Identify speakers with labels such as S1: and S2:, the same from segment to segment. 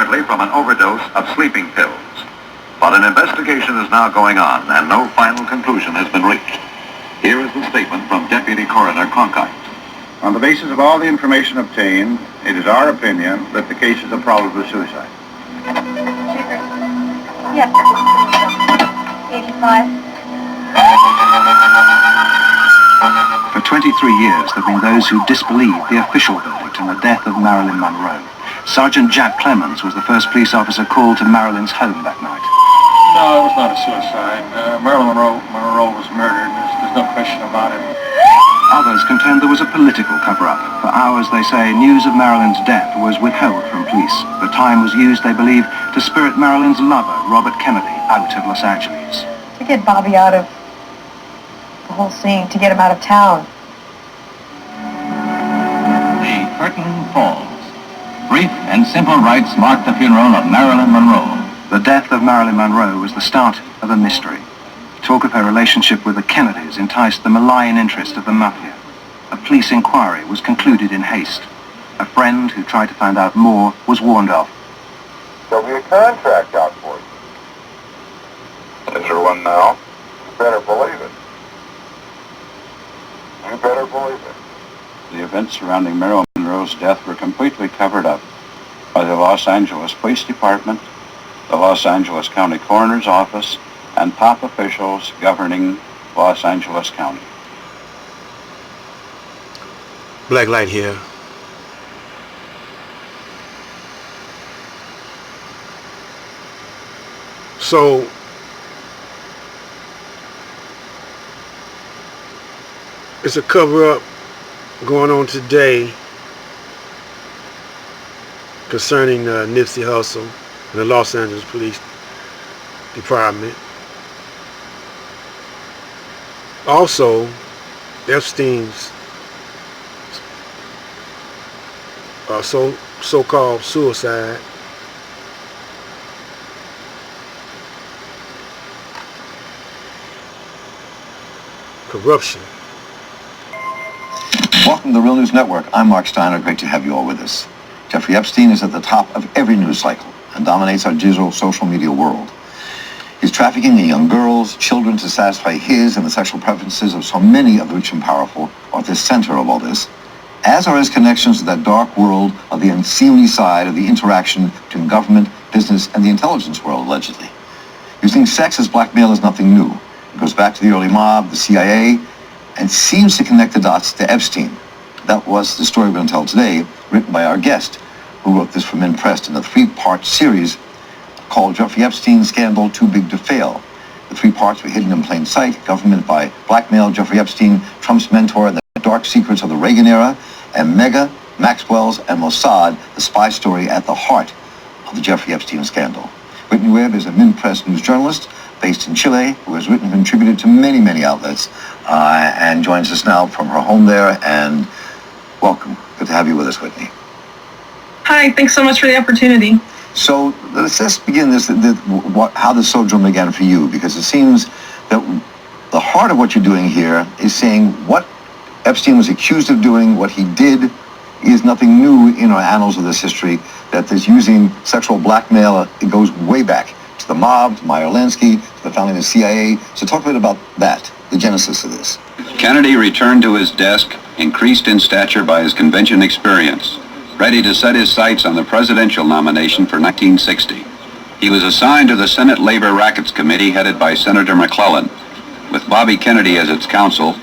S1: apparently from an overdose of sleeping pills. But an investigation is now going on, and no final conclusion has been reached. Here is the statement from Deputy Coroner Cronkite.
S2: On the basis of all the information obtained, it is our opinion that the case is a probable suicide.
S3: Yes. 85.
S4: For 23 years, there have been those who disbelieved the official verdict in the death of Marilyn Monroe. Sergeant Jack Clemens was the first police officer called to Marilyn's home that night.
S5: No, it was not a suicide. Marilyn Monroe was murdered. There's no question about it.
S4: Others contend there was a political cover-up. For hours, they say, news of Marilyn's death was withheld from police. The time was used, they believe, to spirit Marilyn's lover, Robert Kennedy, out of Los Angeles.
S3: To get Bobby out of the whole scene, to get him out of town.
S6: The curtain falls. Brief and simple rites mark the funeral of Marilyn Monroe.
S4: The death of Marilyn Monroe was the start of a mystery. Talk of her relationship with the Kennedys enticed the malign interest of the mafia. A police inquiry was concluded in haste. A friend who tried to find out more was warned off.
S2: There'll be a contract out for you. Is there one now? You better believe it. You better believe it. The events surrounding Marilyn Monroe's death were completely covered up by the Los Angeles Police Department, the Los Angeles County Coroner's Office, and top officials governing Los Angeles County.
S7: Black Light here. So, it's a cover-up going on today concerning Nipsey Hussle and the Los Angeles Police Department. Also, Epstein's so-called suicide. Corruption.
S1: Welcome to the Real News Network. I'm Mark Steiner. Great to have you all with us. Jeffrey Epstein is at the top of every news cycle and dominates our digital social media world. He's trafficking in young girls, children to satisfy his and the sexual preferences of so many of the rich and powerful are at the center of all this, as are his connections to that dark world of the unseemly side of the interaction between government, business, and the intelligence world, allegedly. Using sex as blackmail is nothing new. It goes back to the early mob, the CIA, and seems to connect the dots to Epstein. That was the story we're going to tell today, written by our guest, who wrote this for Men Pressed in a 3-part series called Jeffrey Epstein Scandal Too Big to Fail. The 3 parts were hidden in plain sight: government by blackmail, Jeffrey Epstein, Trump's mentor, and the dark secrets of the Reagan era, and Mega, Maxwell's, and Mossad, the spy story at the heart of the Jeffrey Epstein scandal. Whitney Webb is a Men Pressed news journalist based in Chile, who has written and contributed to many, many outlets, and joins us now from her home there. And welcome. Good to have you with us, Whitney.
S8: Hi, thanks so much for the opportunity.
S1: So let's just begin this, how the sojourn began for you, because it seems that the heart of what you're doing here is saying what Epstein was accused of doing, what he did, is nothing new in our annals of this history, that is using sexual blackmail. It goes way back to the mob, to Meyer Lansky, to the founding of the CIA. So talk a bit about that, the genesis of this.
S9: Kennedy returned to his desk, increased in stature by his convention experience, ready to set his sights on the presidential nomination for 1960. He was assigned to the Senate Labor Rackets Committee headed by Senator McClellan, with Bobby Kennedy as its counsel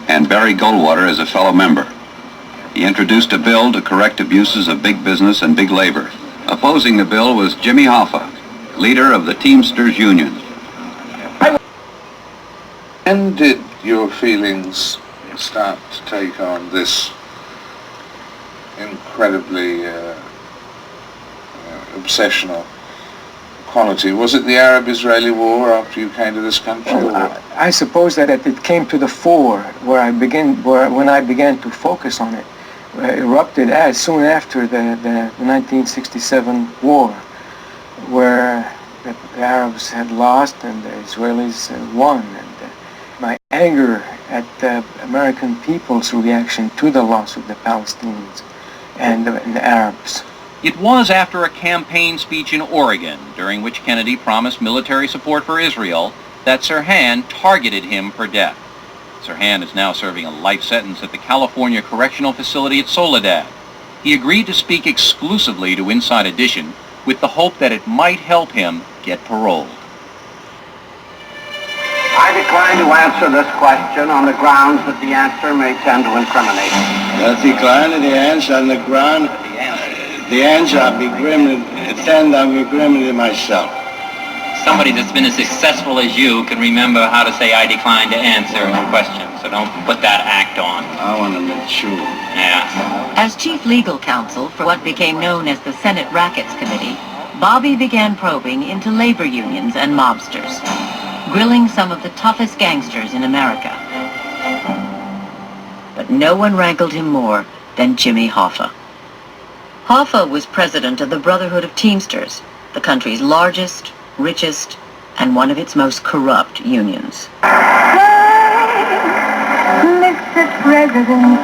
S9: and Barry Goldwater as a fellow member. He introduced a bill to correct abuses of big business and big labor. Opposing the bill was Jimmy Hoffa, leader of the Teamsters Union.
S10: When did your feelings start to take on this incredibly obsessional quality? Was it the Arab-Israeli War after you came to this country?
S11: I suppose that it came to the fore when I began to focus on it. Erupted as soon after the 1967 war, where the Arabs had lost and the Israelis won. And my anger at the American people's reaction to the loss of the Palestinians and the Arabs
S12: It was after a campaign speech in Oregon, during which Kennedy promised military support for Israel, that Sirhan targeted him for death. Sirhan is now serving a life sentence at the California Correctional Facility at Soledad. He agreed to speak exclusively to Inside Edition with the hope that it might help him get paroled.
S13: I decline to answer this question on the grounds that the answer may tend to incriminate me.
S14: I decline the answer on the ground. The answer I'll be incriminating myself.
S15: Somebody that's been as successful as you can remember how to say I decline to answer a question, so don't put that act on.
S14: I want to mature.
S15: Yeah.
S16: As chief legal counsel for what became known as the Senate Rackets Committee, Bobby began probing into labor unions and mobsters, grilling some of the toughest gangsters in America. But no one rankled him more than Jimmy Hoffa. Hoffa was president of the Brotherhood of Teamsters, the country's largest, richest, and one of its most corrupt unions.
S3: Mr. President,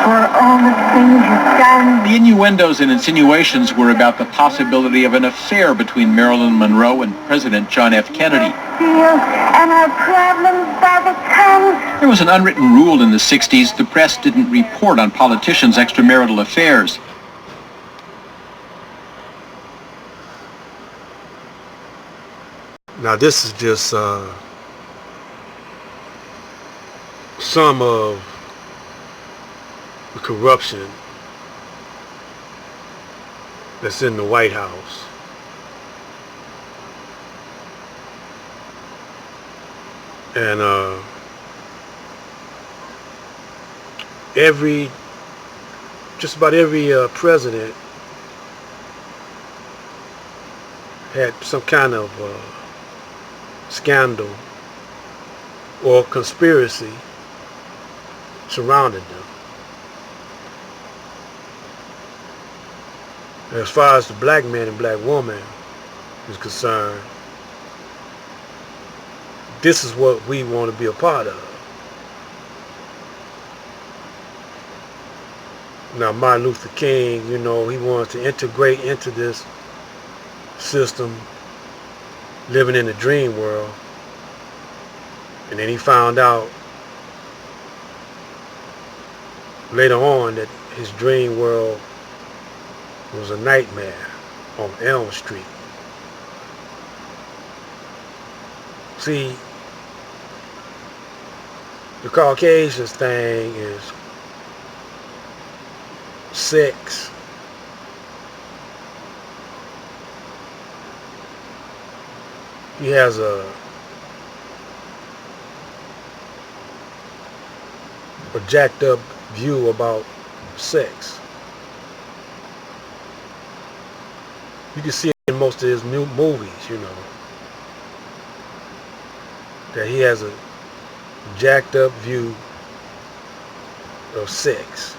S3: for all the things you've done.
S12: The innuendos and insinuations were about the possibility of an affair between Marilyn Monroe and President John F. Kennedy.
S3: And our problems by the ton.
S12: There was an unwritten rule in the 60s: the press didn't report on politicians' extramarital affairs.
S7: Now this is just some of the corruption that's in the White House. And just about every president had some kind of scandal or conspiracy surrounding them. As far as the black man and black woman is concerned, this is what we want to be a part of. Now, Martin Luther King, he wanted to integrate into this system, living in the dream world. And then he found out later on that his dream world was a nightmare on Elm Street. See, the Caucasians thing is sex. He has a jacked up view about sex. You can see it in most of his new movies, that he has a jacked up view of sex.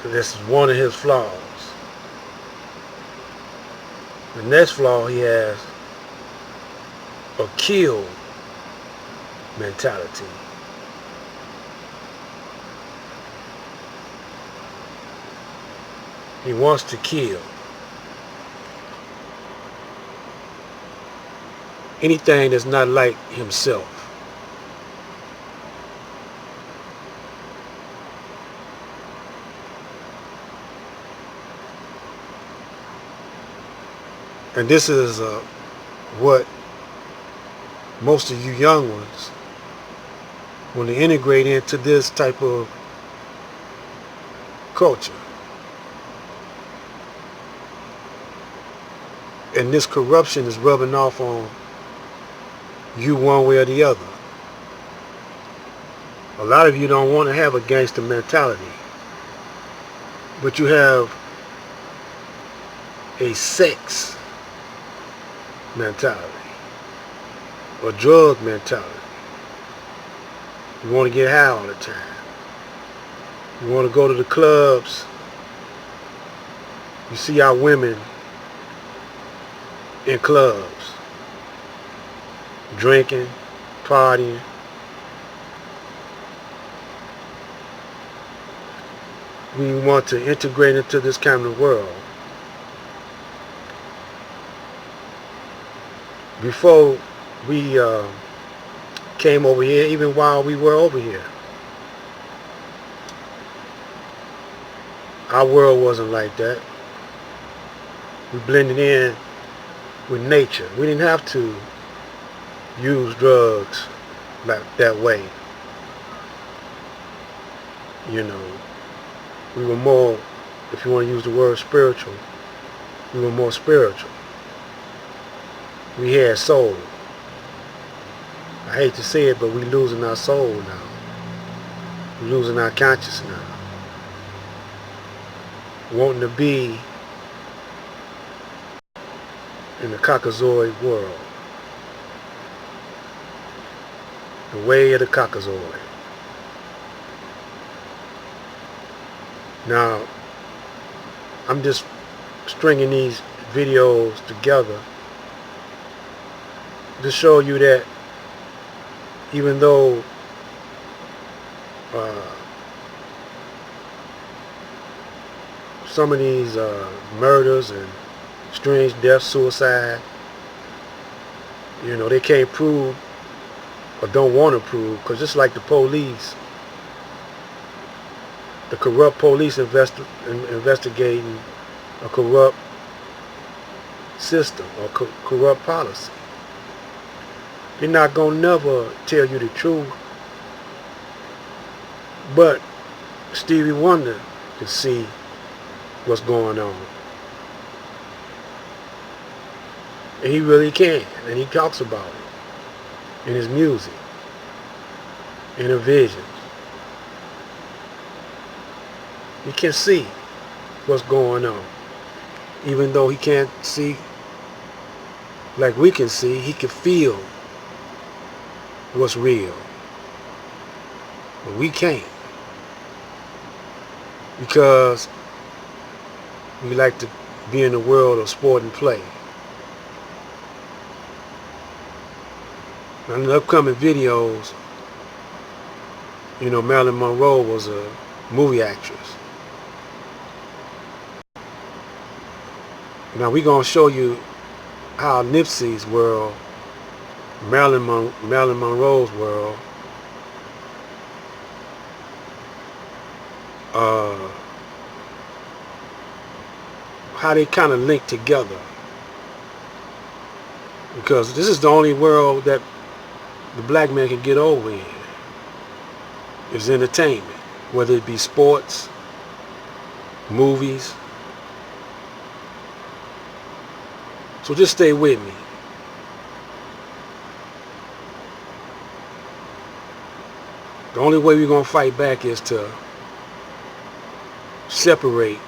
S7: This is one of his flaws. The next flaw, he has a kill mentality. He wants to kill anything that's not like himself. And this is what most of you young ones want to integrate into this type of culture. And this corruption is rubbing off on you one way or the other. A lot of you don't want to have a gangster mentality, but you have a sex mentality or drug mentality. You want to get high all the time. You want to go to the clubs. You see our women in clubs, drinking, partying. we want to integrate into this kind of world. Before we came over here, even while we were over here, our world wasn't like that. We blended in with nature. We didn't have to use drugs like that way. You know, we were more, if you want to use the word spiritual, we were more spiritual. We had soul. I hate to say it, but we're losing our soul now. We're losing our conscience now. Wanting to be in the Caucasoid world. The way of the Caucasoid. Now, I'm just stringing these videos together to show you that even though some of these murders and strange deaths, suicide, you know, they can't prove or don't want to prove, because just like the police, the corrupt police investigating a corrupt system or corrupt policy. They're not going to never tell you the truth. But Stevie Wonder can see what's going on. And he really can. And he talks about it in his music, in his visions. He can see what's going on. Even though he can't see like we can see, he can feel what's real. But we can't. Because we like to be in the world of sport and play. Now, in the upcoming videos, you know, Marilyn Monroe was a movie actress. Now we're going to show you how Nipsey's world, Marilyn Monroe's world, how they kind of link together. Because this is the only world that the black man can get over in. Is entertainment. Whether it be sports, movies. So just stay with me. The only way we're going to fight back is to separate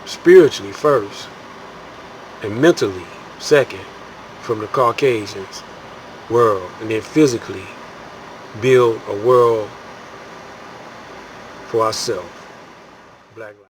S7: spiritually first and mentally second from the Caucasians world, and then physically build a world for ourselves. Black lives.